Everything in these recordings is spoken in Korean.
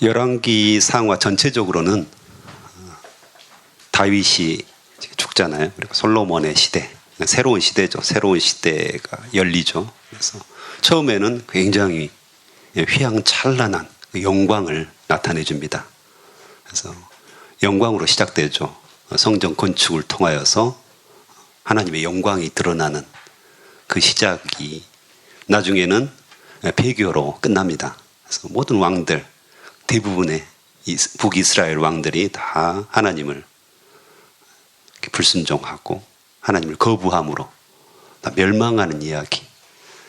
열왕기 상하 전체적으로는 다윗이 죽잖아요. 그리고 솔로몬의 시대, 새로운 시대죠. 새로운 시대가 열리죠. 그래서 처음에는 굉장히 휘황찬란한 영광을 나타내 줍니다. 그래서 영광으로 시작되죠. 성전 건축을 통하여서 하나님의 영광이 드러나는 그 시작이 나중에는 배교로 끝납니다. 그래서 모든 왕들, 대부분의 북이스라엘 왕들이 다 하나님을 불순종하고 하나님을 거부함으로 다 멸망하는 이야기.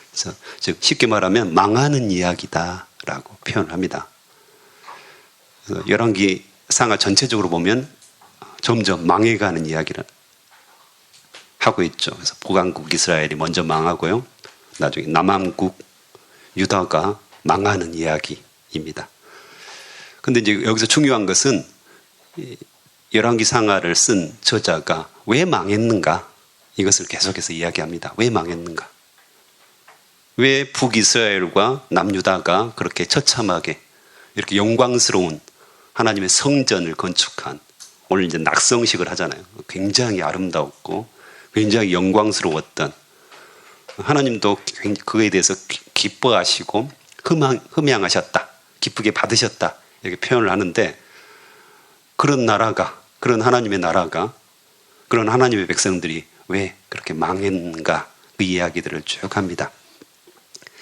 그래서 즉 쉽게 말하면 망하는 이야기다라고 표현을 합니다. 열왕기 상하 전체적으로 보면 점점 망해가는 이야기를 하고 있죠. 그래서 북왕국 이스라엘이 먼저 망하고요. 나중에 남왕국 유다가 망하는 이야기입니다. 근데 이제 여기서 중요한 것은 열왕기 상하를 쓴 저자가 왜 망했는가? 이것을 계속해서 이야기합니다. 왜 망했는가? 왜 북이스라엘과 남유다가 그렇게 처참하게 이렇게 영광스러운 하나님의 성전을 건축한, 오늘 이제 낙성식을 하잖아요. 굉장히 아름다웠고 굉장히 영광스러웠던, 하나님도 그에 대해서 기뻐하시고 흠양하셨다, 기쁘게 받으셨다, 이렇게 표현을 하는데, 그런 나라가, 그런 하나님의 나라가, 그런 하나님의 백성들이 왜 그렇게 망했는가, 그 이야기들을 쭉 합니다.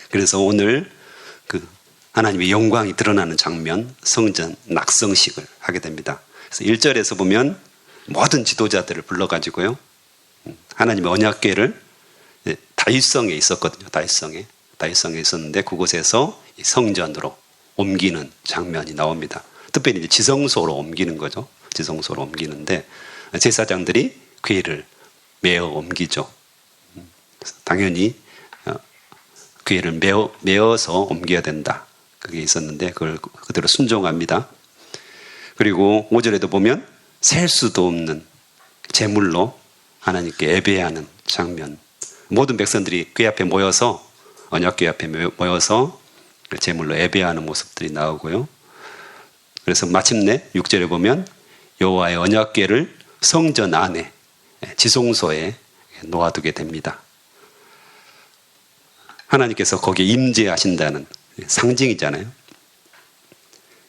그래서 오늘 그 하나님의 영광이 드러나는 장면, 성전 낙성식을 하게 됩니다. 그래서 1절에서 보면 모든 지도자들을 불러가지고요, 하나님의 언약궤를 다윗성에 있었거든요. 다윗성에 있었는데 그곳에서 성전으로 옮기는 장면이 나옵니다. 특별히 이제 지성소로 옮기는 거죠. 지성소로 옮기는데 제사장들이 궤를 메어 옮기죠. 당연히 궤를 메어서 옮겨야 된다, 그게 있었는데 그걸 그대로 순종합니다. 그리고 5절에도 보면 셀 수도 없는 제물로 하나님께 예배하는 장면, 모든 백성들이 궤 앞에 모여서, 언약궤 앞에 모여서 제물로 예배하는 모습들이 나오고요. 그래서 마침내 6절에 보면 여호와의 언약궤를 성전 안에, 지성소에 놓아두게 됩니다. 하나님께서 거기에 임재하신다는 상징이잖아요.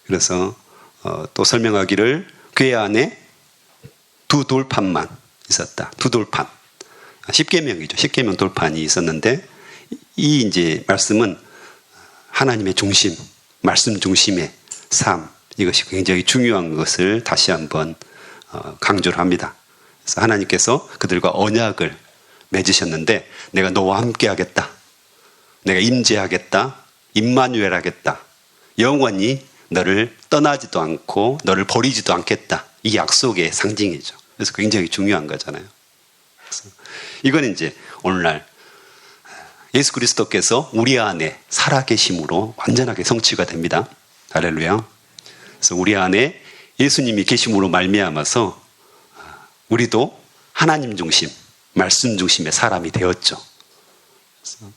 그래서 또 설명하기를 궤 안에 두 돌판만 있었다. 두 돌판. 10계명이죠. 10계명 돌판이 있었는데, 이 이제 말씀은 하나님의 중심, 말씀 중심의 삶, 이것이 굉장히 중요한 것을 다시 한번 강조를 합니다. 그래서 하나님께서 그들과 언약을 맺으셨는데, 내가 너와 함께 하겠다, 내가 임재하겠다, 임마누엘 하겠다, 영원히 너를 떠나지도 않고 너를 버리지도 않겠다, 이 약속의 상징이죠. 그래서 굉장히 중요한 거잖아요. 그래서 이건 이제 오늘날 예수 그리스도께서 우리 안에 살아계심으로 완전하게 성취가 됩니다. 할렐루야. 그래서 우리 안에 예수님이 계심으로 말미암아서 우리도 하나님 중심, 말씀 중심의 사람이 되었죠. 그래서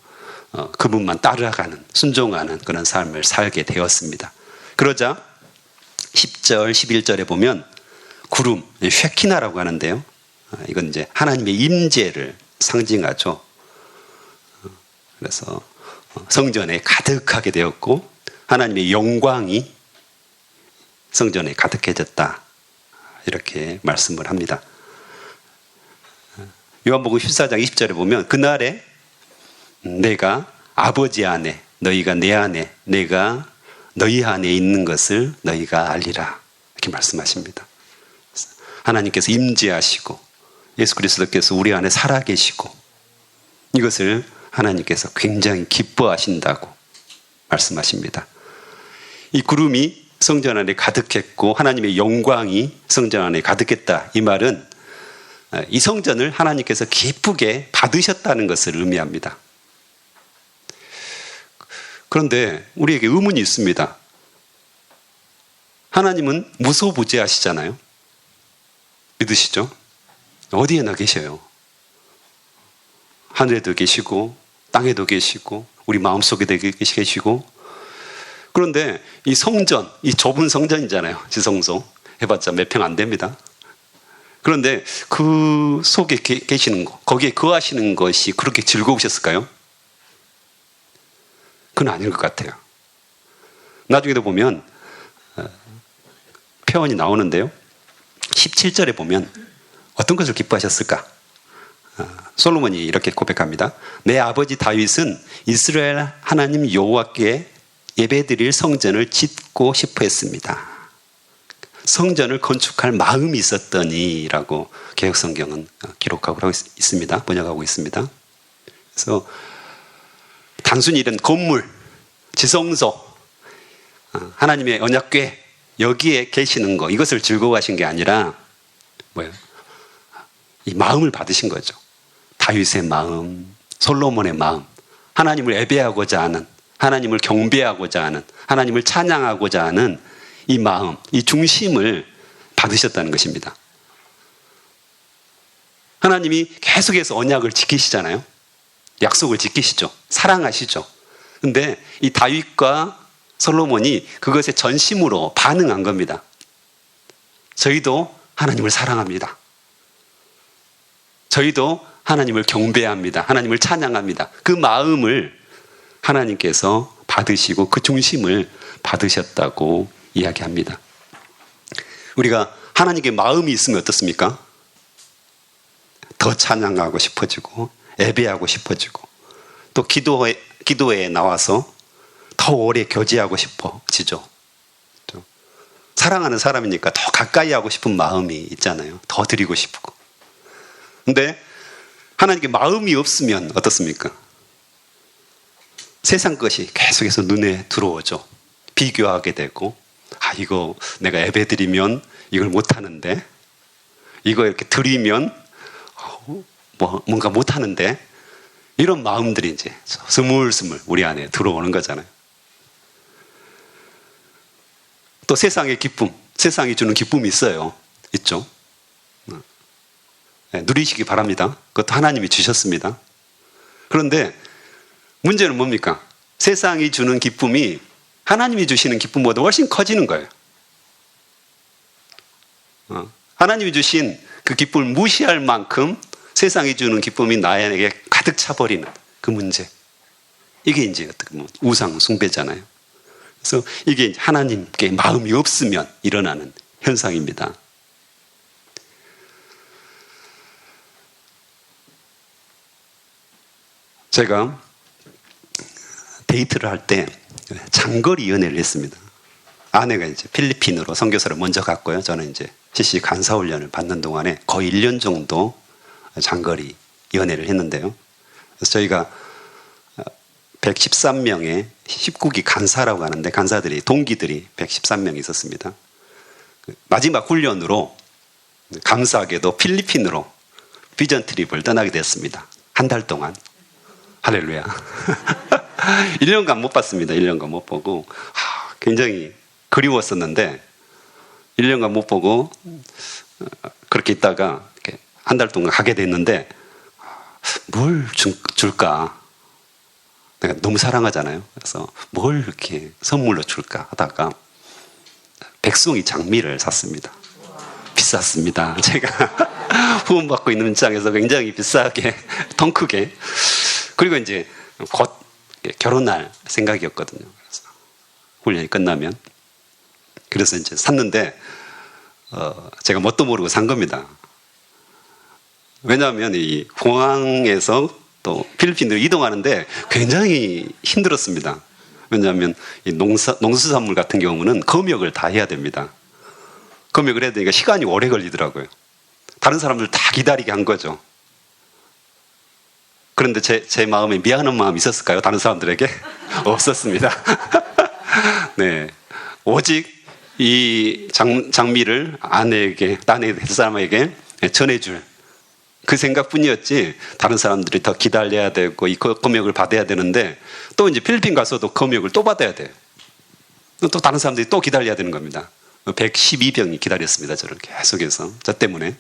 그분만 따라가는, 순종하는 그런 삶을 살게 되었습니다. 그러자 10절, 11절에 보면 구름, 쉐키나라고 하는데요, 이건 이제 하나님의 임재를 상징하죠. 그래서 성전에 가득하게 되었고 하나님의 영광이 성전에 가득해졌다, 이렇게 말씀을 합니다. 요한복음 14장 20절에 보면 그날에 내가 아버지 안에, 너희가 내 안에, 내가 너희 안에 있는 것을 너희가 알리라, 이렇게 말씀하십니다. 하나님께서 임재하시고 예수 그리스도께서 우리 안에 살아계시고 이것을 하나님께서 굉장히 기뻐하신다고 말씀하십니다. 이 구름이 성전 안에 가득했고 하나님의 영광이 성전 안에 가득했다, 이 말은 이 성전을 하나님께서 기쁘게 받으셨다는 것을 의미합니다. 그런데 우리에게 의문이 있습니다. 하나님은 무소부재하시잖아요. 믿으시죠? 어디에나 계셔요. 하늘에도 계시고 땅에도 계시고 우리 마음속에도 계시고, 그런데 이 성전, 이 좁은 성전이잖아요. 지성소. 해봤자 몇 평 안 됩니다. 그런데 그 속에 계시는 거, 거기에 거하시는 것이 그렇게 즐거우셨을까요? 그건 아닌 것 같아요. 나중에도 보면 표현이 나오는데요. 17절에 보면 어떤 것을 기뻐하셨을까? 솔로몬이 이렇게 고백합니다. 내 아버지 다윗은 이스라엘 하나님 여호와께 예배드릴 성전을 짓고 싶어 했습니다. 성전을 건축할 마음이 있었더니 라고 개혁성경은 기록하고 있습니다. 번역하고 있습니다. 그래서 단순히 이런 건물, 지성소, 하나님의 언약궤 여기에 계시는 거, 이것을 즐거워하신 게 아니라 뭐예요? 이 마음을 받으신 거죠. 다윗의 마음, 솔로몬의 마음, 하나님을 예배하고자 하는, 하나님을 경배하고자 하는, 하나님을 찬양하고자 하는 이 마음, 이 중심을 받으셨다는 것입니다. 하나님이 계속해서 언약을 지키시잖아요. 약속을 지키시죠. 사랑하시죠. 근데 이 다윗과 솔로몬이 그것에 전심으로 반응한 겁니다. 저희도 하나님을 사랑합니다. 저희도 하나님을 경배합니다. 하나님을 찬양합니다. 그 마음을 하나님께서 받으시고 그 중심을 받으셨다고 이야기합니다. 우리가 하나님께 마음이 있으면 어떻습니까? 더 찬양하고 싶어지고 예배하고 싶어지고 또 기도에 나와서 더 오래 교제하고 싶어지죠. 사랑하는 사람이니까 더 가까이 하고 싶은 마음이 있잖아요. 더 드리고 싶고. 근데 하나님께 마음이 없으면 어떻습니까? 세상 것이 계속해서 눈에 들어오죠. 비교하게 되고, 이거 내가 예배 드리면 이걸 못하는데, 이거 이렇게 드리면 뭔가 못하는데, 이런 마음들이 이제 스물스물 우리 안에 들어오는 거잖아요. 또 세상의 기쁨, 세상이 주는 기쁨이 있어요. 있죠. 네, 누리시기 바랍니다. 그것도 하나님이 주셨습니다. 그런데 문제는 뭡니까? 세상이 주는 기쁨이 하나님이 주시는 기쁨보다 훨씬 커지는 거예요. 하나님이 주신 그 기쁨을 무시할 만큼 세상이 주는 기쁨이 나에게 가득 차버리는 그 문제. 이게 이제 어떻게 보면 우상 숭배잖아요. 그래서 이게 이제 하나님께 마음이 없으면 일어나는 현상입니다. 제가 데이트를 할 때 장거리 연애를 했습니다. 아내가 이제 필리핀으로 선교사를 먼저 갔고요. 저는 이제 CC 간사훈련을 받는 동안에 거의 1년 정도 장거리 연애를 했는데요. 그래서 저희가 113명의 19기 간사라고 하는데 간사들이 동기들이 113명 있었습니다. 마지막 훈련으로 감사하게도 필리핀으로 비전 트립을 떠나게 됐습니다. 한 달 동안. 할렐루야. 1년간 못 봤습니다. 1년간 못 보고 굉장히 그리웠었는데 1년간 못 보고 그렇게 있다가 한 달 동안 가게 됐는데 뭘 줄까? 내가 너무 사랑하잖아요. 그래서 뭘 이렇게 선물로 줄까 하다가 백송이 장미를 샀습니다. 비쌌습니다. 제가 후원받고 있는 입장에서 굉장히 비싸게, 통 크게. 그리고 이제 곧 결혼할 생각이었거든요. 그래서 훈련이 끝나면. 그래서 이제 샀는데, 제가 뭣도 모르고 산 겁니다. 왜냐하면 이 공항에서 또 필리핀으로 이동하는데 굉장히 힘들었습니다. 왜냐하면 이 농수산물 같은 경우는 검역을 다 해야 됩니다. 검역을 해야 되니까 시간이 오래 걸리더라고요. 다른 사람들 다 기다리게 한 거죠. 그런데 제 마음에 미안한 마음이 있었을까요? 다른 사람들에게? 없었습니다. 네. 오직 이 장미를 아내에게, 딴에 될 사람에게 전해줄 그 생각뿐이었지, 다른 사람들이 더 기다려야 되고, 이 검역을 받아야 되는데, 또 이제 필리핀 가서도 검역을 또 받아야 돼요. 또 다른 사람들이 또 기다려야 되는 겁니다. 112병이 기다렸습니다. 저를 계속해서. 저 때문에.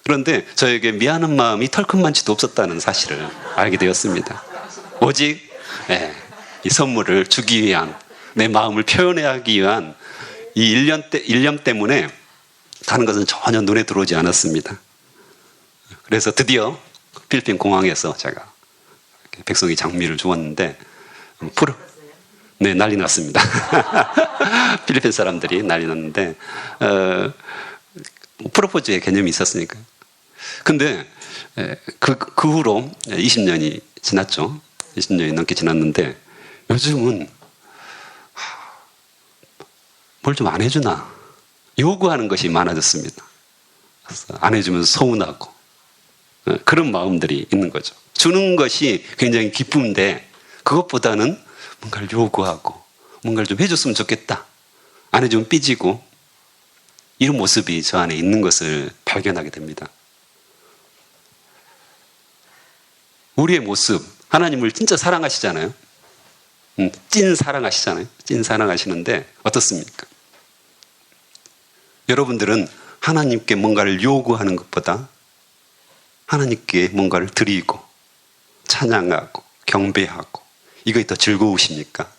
그런데 저에게 미안한 마음이 털끝만치도 없었다는 사실을 알게 되었습니다. 오직 이 선물을 주기 위한 내 마음을 표현하기 위한 이 일념 때문에 다른 것은 전혀 눈에 들어오지 않았습니다. 그래서 드디어 필리핀 공항에서 제가 백석이 장미를 주었는데 네, 난리 났습니다. 필리핀 사람들이 난리 났는데 프로포즈의 개념이 있었으니까. 근데 그 후로 20년이 지났죠. 20년이 넘게 지났는데 요즘은 뭘 좀 안 해주나 요구하는 것이 많아졌습니다. 안 해주면 서운하고 그런 마음들이 있는 거죠. 주는 것이 굉장히 기쁜데 그것보다는 뭔가를 요구하고 뭔가를 좀 해줬으면 좋겠다. 안 해주면 삐지고 이런 모습이 저 안에 있는 것을 발견하게 됩니다. 우리의 모습, 하나님을 진짜 사랑하시잖아요. 찐 사랑하시잖아요. 찐 사랑하시는데 어떻습니까? 여러분들은 하나님께 뭔가를 요구하는 것보다 하나님께 뭔가를 드리고 찬양하고 경배하고 이것이 더 즐거우십니까?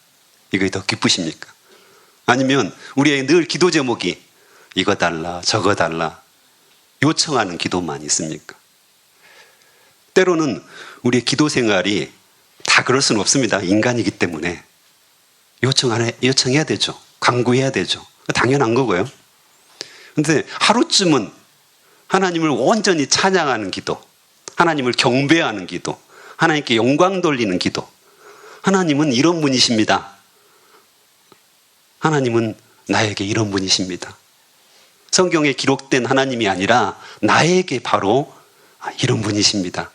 이것이 더 기쁘십니까? 아니면 우리의 늘 기도 제목이 이거 달라 저거 달라 요청하는 기도만 있습니까? 때로는 우리의 기도 생활이 다 그럴 수는 없습니다. 인간이기 때문에 요청해야 되죠. 간구해야 되죠. 당연한 거고요. 그런데 하루쯤은 하나님을 온전히 찬양하는 기도, 하나님을 경배하는 기도, 하나님께 영광 돌리는 기도. 하나님은 이런 분이십니다. 하나님은 나에게 이런 분이십니다. 성경에 기록된 하나님이 아니라 나에게 바로 이런 분이십니다.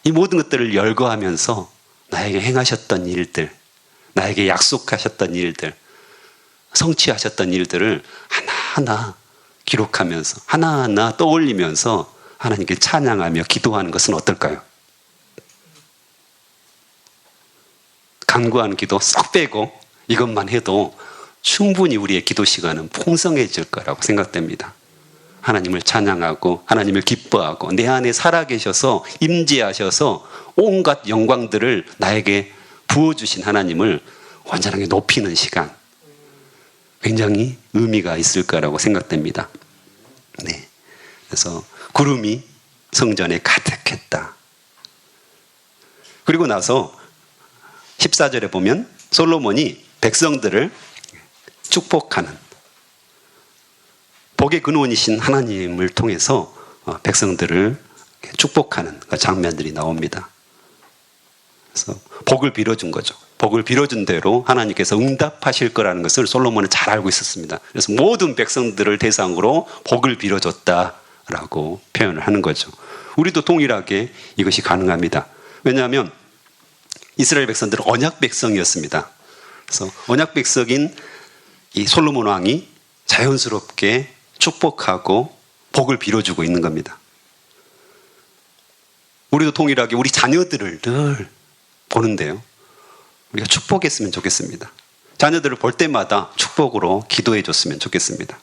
이 모든 것들을 열거하면서 나에게 행하셨던 일들, 나에게 약속하셨던 일들, 성취하셨던 일들을 하나하나 기록하면서 하나하나 떠올리면서 하나님께 찬양하며 기도하는 것은 어떨까요? 간구하는 기도 쏙 빼고 이것만 해도 충분히 우리의 기도 시간은 풍성해질 거라고 생각됩니다. 하나님을 찬양하고 하나님을 기뻐하고 내 안에 살아계셔서 임재하셔서 온갖 영광들을 나에게 부어주신 하나님을 완전하게 높이는 시간, 굉장히 의미가 있을 거라고 생각됩니다. 네. 그래서 구름이 성전에 가득했다. 그리고 나서 14절에 보면 솔로몬이 백성들을 축복하는 복의 근원이신 하나님을 통해서 백성들을 축복하는 장면들이 나옵니다. 그래서 복을 빌어준 거죠. 복을 빌어준 대로 하나님께서 응답하실 거라는 것을 솔로몬은 잘 알고 있었습니다. 그래서 모든 백성들을 대상으로 복을 빌어줬다라고 표현을 하는 거죠. 우리도 동일하게 이것이 가능합니다. 왜냐하면 이스라엘 백성들은 언약 백성이었습니다. 그래서 언약 백성인 이 솔로몬 왕이 자연스럽게 축복하고 복을 빌어주고 있는 겁니다. 우리도 동일하게 우리 자녀들을 늘 보는데요. 우리가 축복했으면 좋겠습니다. 자녀들을 볼 때마다 축복으로 기도해 줬으면 좋겠습니다.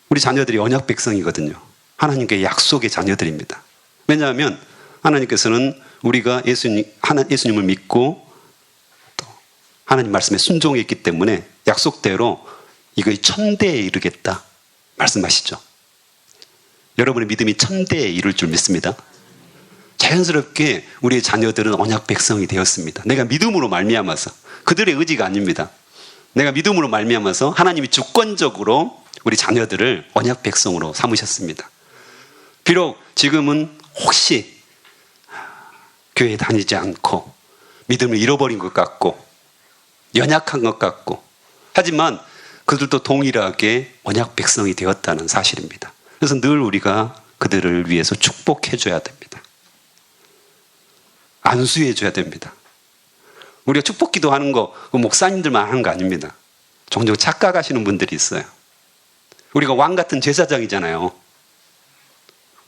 우리 자녀들이 언약 백성이거든요. 하나님께 약속의 자녀들입니다. 왜냐하면 하나님께서는 우리가 예수님을 믿고 또 하나님 말씀에 순종했기 때문에 약속대로 이거의 천대에 이르겠다 말씀하시죠. 여러분의 믿음이 천대에 이를 줄 믿습니다. 자연스럽게 우리의 자녀들은 언약 백성이 되었습니다. 내가 믿음으로 말미암아서, 그들의 의지가 아닙니다. 내가 믿음으로 말미암아서 하나님이 주권적으로 우리 자녀들을 언약 백성으로 삼으셨습니다. 비록 지금은 혹시 교회에 다니지 않고 믿음을 잃어버린 것 같고 연약한 것 같고, 하지만 그들도 동일하게 언약 백성이 되었다는 사실입니다. 그래서 늘 우리가 그들을 위해서 축복해 줘야 됩니다. 안수해 줘야 됩니다. 우리가 축복 기도하는 거 목사님들만 하는 거 아닙니다. 종종 착각하시는 분들이 있어요. 우리가 왕 같은 제사장이잖아요.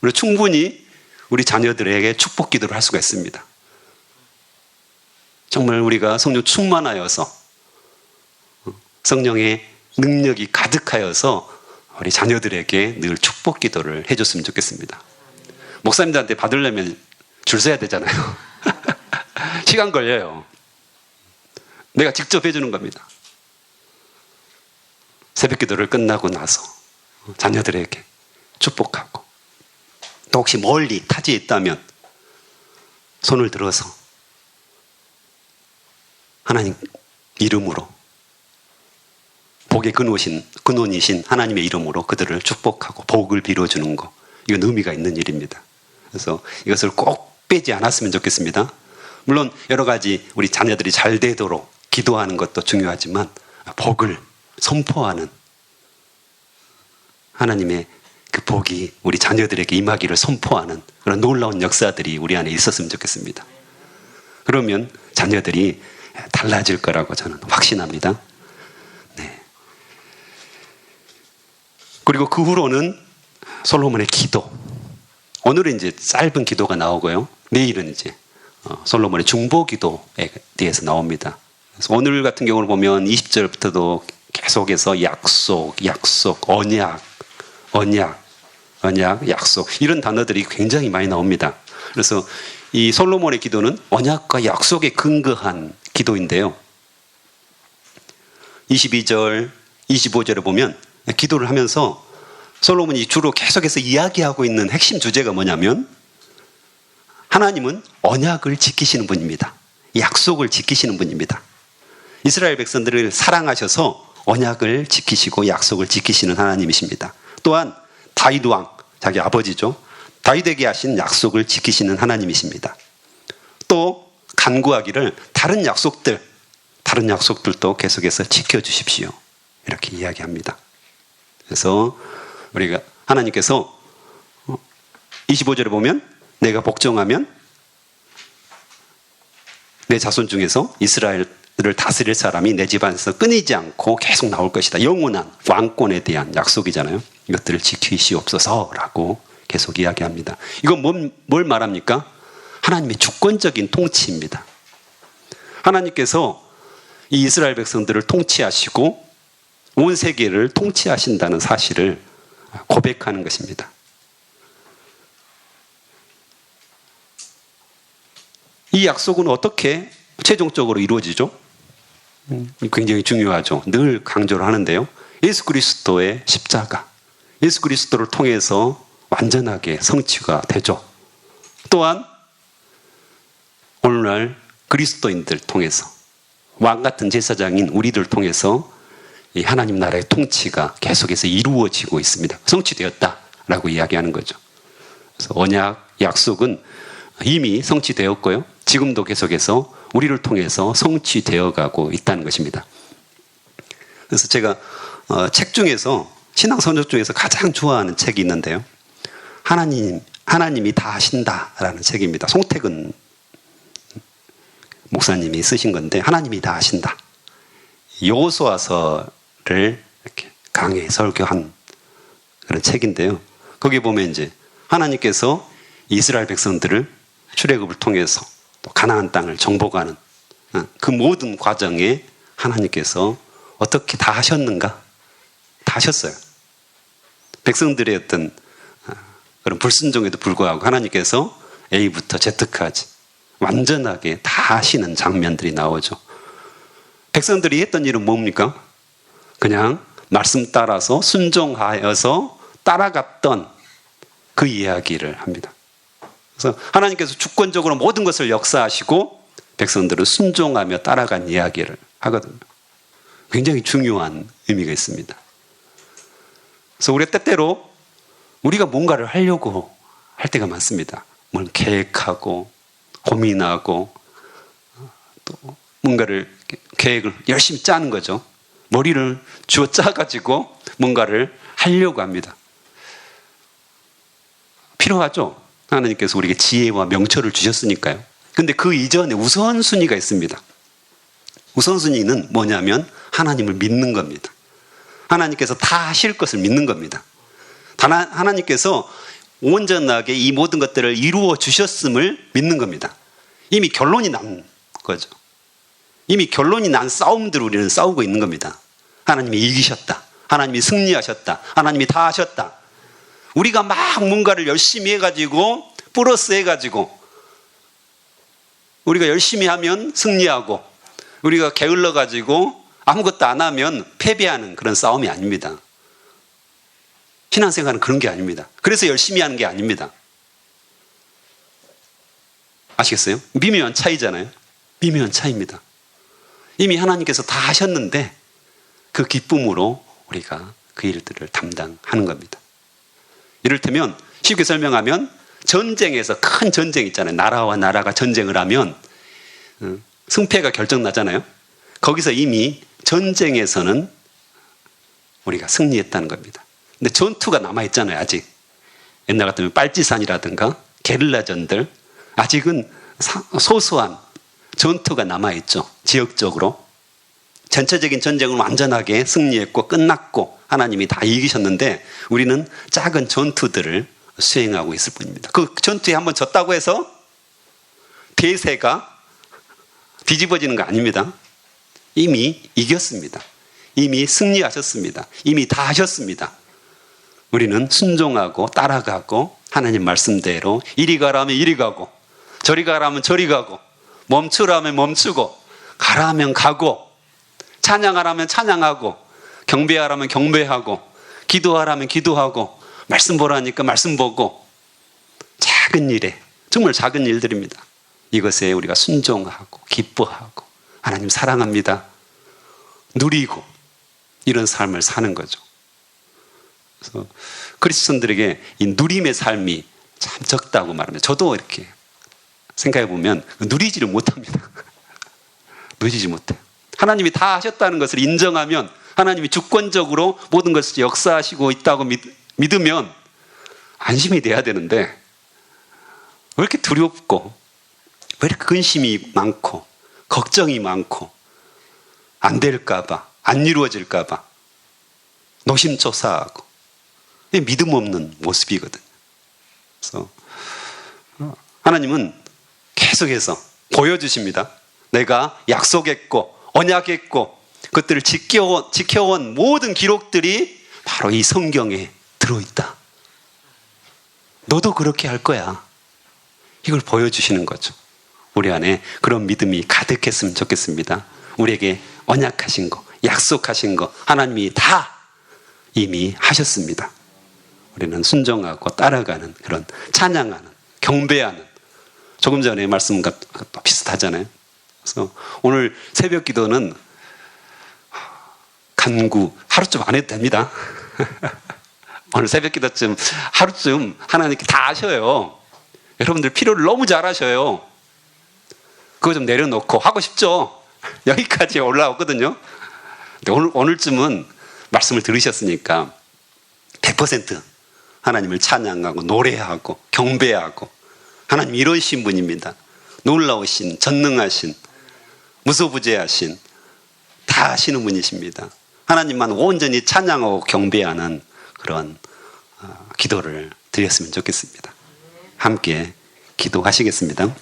우리 충분히 우리 자녀들에게 축복 기도를 할 수가 있습니다. 정말 우리가 성령 충만하여서 성령의 능력이 가득하여서 우리 자녀들에게 늘 축복 기도를 해줬으면 좋겠습니다. 목사님들한테 받으려면 줄 서야 되잖아요. 시간 걸려요. 내가 직접 해주는 겁니다. 새벽 기도를 끝나고 나서 자녀들에게 축복하고, 또 혹시 멀리 타지에 있다면 손을 들어서 하나님 이름으로, 복의 근원이신 하나님의 이름으로 그들을 축복하고 복을 빌어주는 거, 이건 의미가 있는 일입니다. 그래서 이것을 꼭 빼지 않았으면 좋겠습니다. 물론 여러 가지 우리 자녀들이 잘 되도록 기도하는 것도 중요하지만 복을 선포하는, 하나님의 그 복이 우리 자녀들에게 임하기를 선포하는 그런 놀라운 역사들이 우리 안에 있었으면 좋겠습니다. 그러면 자녀들이 달라질 거라고 저는 확신합니다. 네. 그리고 그 후로는 솔로몬의 기도. 오늘은 이제 짧은 기도가 나오고요. 내일은 이제 솔로몬의 중보 기도에 대해서 나옵니다. 그래서 오늘 같은 경우를 보면 20절부터도 계속해서 약속, 언약, 약속, 이런 단어들이 굉장히 많이 나옵니다. 그래서 이 솔로몬의 기도는 언약과 약속에 근거한 기도인데요. 22절, 25절에 보면 기도를 하면서 솔로몬이 주로 계속해서 이야기하고 있는 핵심 주제가 뭐냐면, 하나님은 언약을 지키시는 분입니다. 약속을 지키시는 분입니다. 이스라엘 백성들을 사랑하셔서 언약을 지키시고 약속을 지키시는 하나님이십니다. 또한 다윗 왕, 자기 아버지죠, 다윗에게 하신 약속을 지키시는 하나님이십니다. 또 간구하기를 다른 약속들도 계속해서 지켜주십시오, 이렇게 이야기합니다. 그래서 우리가 하나님께서 25절에 보면 내가 복종하면 내 자손 중에서 이스라엘을 다스릴 사람이 내 집안에서 끊이지 않고 계속 나올 것이다. 영원한 왕권에 대한 약속이잖아요. 이것들을 지키시옵소서라고 계속 이야기합니다. 이건 뭘 말합니까? 하나님의 주권적인 통치입니다. 하나님께서 이 이스라엘 백성들을 통치하시고 온 세계를 통치하신다는 사실을 고백하는 것입니다. 이 약속은 어떻게 최종적으로 이루어지죠? 굉장히 중요하죠. 늘 강조를 하는데요. 예수 그리스도의 십자가, 예수 그리스도를 통해서 완전하게 성취가 되죠. 또한 오늘날 그리스도인들 통해서, 왕같은 제사장인 우리들 통해서 이 하나님 나라의 통치가 계속해서 이루어지고 있습니다. 성취되었다라고 이야기하는 거죠. 그래서 언약, 약속은 이미 성취되었고요, 지금도 계속해서 우리를 통해서 성취되어 가고 있다는 것입니다. 그래서 제가 책 중에서, 신앙 선조 중에서 가장 좋아하는 책이 있는데요, 하나님이 다 하신다라는 책입니다. 송택은 목사님이 쓰신 건데, 하나님이 다 하신다, 여호수아서를 이렇게 강해 설교한 그런 책인데요. 거기에 보면 이제 하나님께서 이스라엘 백성들을 출애굽을 통해서 또 가나안 땅을 정복하는 그 모든 과정에 하나님께서 어떻게 다 하셨는가? 다 하셨어요. 백성들의 어떤 그런 불순종에도 불구하고 하나님께서 A부터 Z까지 완전하게 다 하시는 장면들이 나오죠. 백성들이 했던 일은 뭡니까? 그냥 말씀 따라서 순종하여서 따라갔던 그 이야기를 합니다. 그래서 하나님께서 주권적으로 모든 것을 역사하시고 백성들은 순종하며 따라간 이야기를 하거든요. 굉장히 중요한 의미가 있습니다. 그래서 우리가 때때로 우리가 뭔가를 하려고 할 때가 많습니다. 뭘 계획하고 고민하고 또 뭔가를 계획을 열심히 짜는 거죠. 머리를 쥐어 짜가지고 뭔가를 하려고 합니다. 필요하죠. 하나님께서 우리에게 지혜와 명철을 주셨으니까요. 근데 그 이전에 우선순위가 있습니다. 우선순위는 뭐냐면 하나님을 믿는 겁니다. 하나님께서 다 하실 것을 믿는 겁니다. 하나님께서 온전하게 이 모든 것들을 이루어 주셨음을 믿는 겁니다. 이미 결론이 난 거죠. 이미 결론이 난 싸움들을 우리는 싸우고 있는 겁니다. 하나님이 이기셨다, 하나님이 승리하셨다, 하나님이 다 하셨다. 우리가 막 뭔가를 열심히 해가지고 플러스 해가지고 우리가 열심히 하면 승리하고 우리가 게을러 가지고 아무것도 안 하면 패배하는 그런 싸움이 아닙니다. 신앙생활은 그런 게 아닙니다. 그래서 열심히 하는 게 아닙니다. 아시겠어요? 미묘한 차이잖아요. 미묘한 차이입니다. 이미 하나님께서 다 하셨는데 그 기쁨으로 우리가 그 일들을 담당하는 겁니다. 이를테면 쉽게 설명하면 전쟁에서 큰 전쟁 있잖아요. 나라와 나라가 전쟁을 하면 승패가 결정나잖아요. 거기서 이미 전쟁에서는 우리가 승리했다는 겁니다. 근데 전투가 남아있잖아요. 아직 옛날 같으면 빨치산이라든가 게릴라전들 아직은 소소한 전투가 남아있죠. 지역적으로 전체적인 전쟁은 완전하게 승리했고 끝났고 하나님이 다 이기셨는데 우리는 작은 전투들을 수행하고 있을 뿐입니다. 그 전투에 한번 졌다고 해서 대세가 뒤집어지는 거 아닙니다. 이미 이겼습니다. 이미 승리하셨습니다. 이미 다 하셨습니다. 우리는 순종하고 따라가고 하나님 말씀대로 이리 가라면 이리 가고 저리 가라면 저리 가고 멈추라면 멈추고 가라면 가고 찬양하라면 찬양하고 경배하라면 경배하고 기도하라면 기도하고 말씀 보라니까 말씀 보고 작은 일에 정말 작은 일들입니다. 이것에 우리가 순종하고 기뻐하고 하나님 사랑합니다. 누리고 이런 삶을 사는 거죠. 그래서 크리스천들에게 이 누림의 삶이 참 적다고 말합니다. 저도 이렇게 생각해 보면 누리지를 못합니다. 누리지 못해요. 하나님이 다 하셨다는 것을 인정하면 하나님이 주권적으로 모든 것을 역사하시고 있다고 믿으면 안심이 돼야 되는데 왜 이렇게 두렵고 왜 이렇게 근심이 많고 걱정이 많고 안 될까 봐 안 이루어질까 봐 노심초사하고 믿음 없는 모습이거든요. 그래서 하나님은 계속해서 보여주십니다. 내가 약속했고 언약했고 그것들을 지켜온 모든 기록들이 바로 이 성경에 들어있다. 너도 그렇게 할 거야. 이걸 보여주시는 거죠. 우리 안에 그런 믿음이 가득했으면 좋겠습니다. 우리에게 언약하신 거, 약속하신 거 하나님이 다 이미 하셨습니다. 우리는 순종하고 따라가는 그런 찬양하는, 경배하는 조금 전에 말씀과 비슷하잖아요. 그래서 오늘 새벽 기도는 간구 하루쯤 안 해도 됩니다. 오늘 새벽 기도쯤 하루쯤 하나님께 다 아셔요. 여러분들 필요를 너무 잘 아셔요. 그거 좀 내려놓고 하고 싶죠? 여기까지 올라오거든요. 오늘쯤은 말씀을 들으셨으니까 100% 하나님을 찬양하고 노래하고 경배하고 하나님 이러신 분입니다. 놀라우신 전능하신 무소부재하신 다 하시는 분이십니다. 하나님만 온전히 찬양하고 경배하는 그런 기도를 드렸으면 좋겠습니다. 함께 기도하시겠습니다.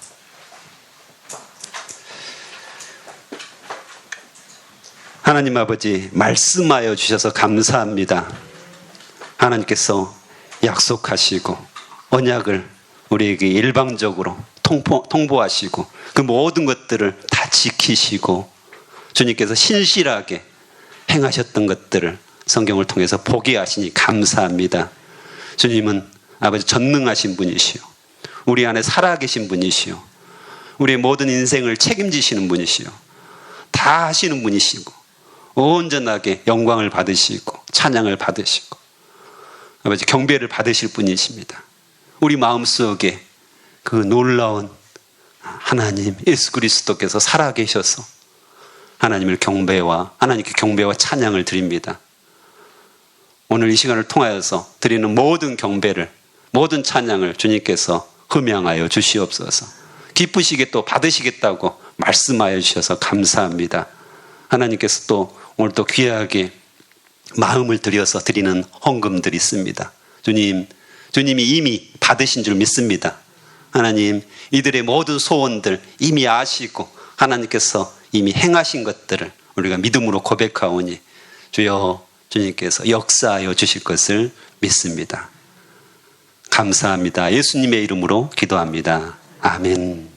하나님 아버지 말씀하여 주셔서 감사합니다. 하나님께서 약속하시고 언약을 우리에게 일방적으로 통보하시고 그 모든 것들을 다 지키시고 주님께서 신실하게 행하셨던 것들을 성경을 통해서 보게 하시니 감사합니다. 주님은 아버지 전능하신 분이시오. 우리 안에 살아계신 분이시오. 우리의 모든 인생을 책임지시는 분이시오. 다 하시는 분이시고 온전하게 영광을 받으시고 찬양을 받으시고 아버지 경배를 받으실 분이십니다. 우리 마음속에 그 놀라운 하나님 예수 그리스도께서 살아계셔서 하나님을 하나님께 경배와 찬양을 드립니다. 오늘 이 시간을 통하여서 드리는 모든 경배를 모든 찬양을 주님께서 흠양하여 주시옵소서. 기쁘시게 또 받으시겠다고 말씀하여 주셔서 감사합니다. 하나님께서 또 오늘 또 귀하게 마음을 들여서 드리는 헌금들이 있습니다. 주님이 이미 받으신 줄 믿습니다. 하나님 이들의 모든 소원들 이미 아시고 하나님께서 이미 행하신 것들을 우리가 믿음으로 고백하오니 주여 주님께서 역사하여 주실 것을 믿습니다. 감사합니다. 예수님의 이름으로 기도합니다. 아멘.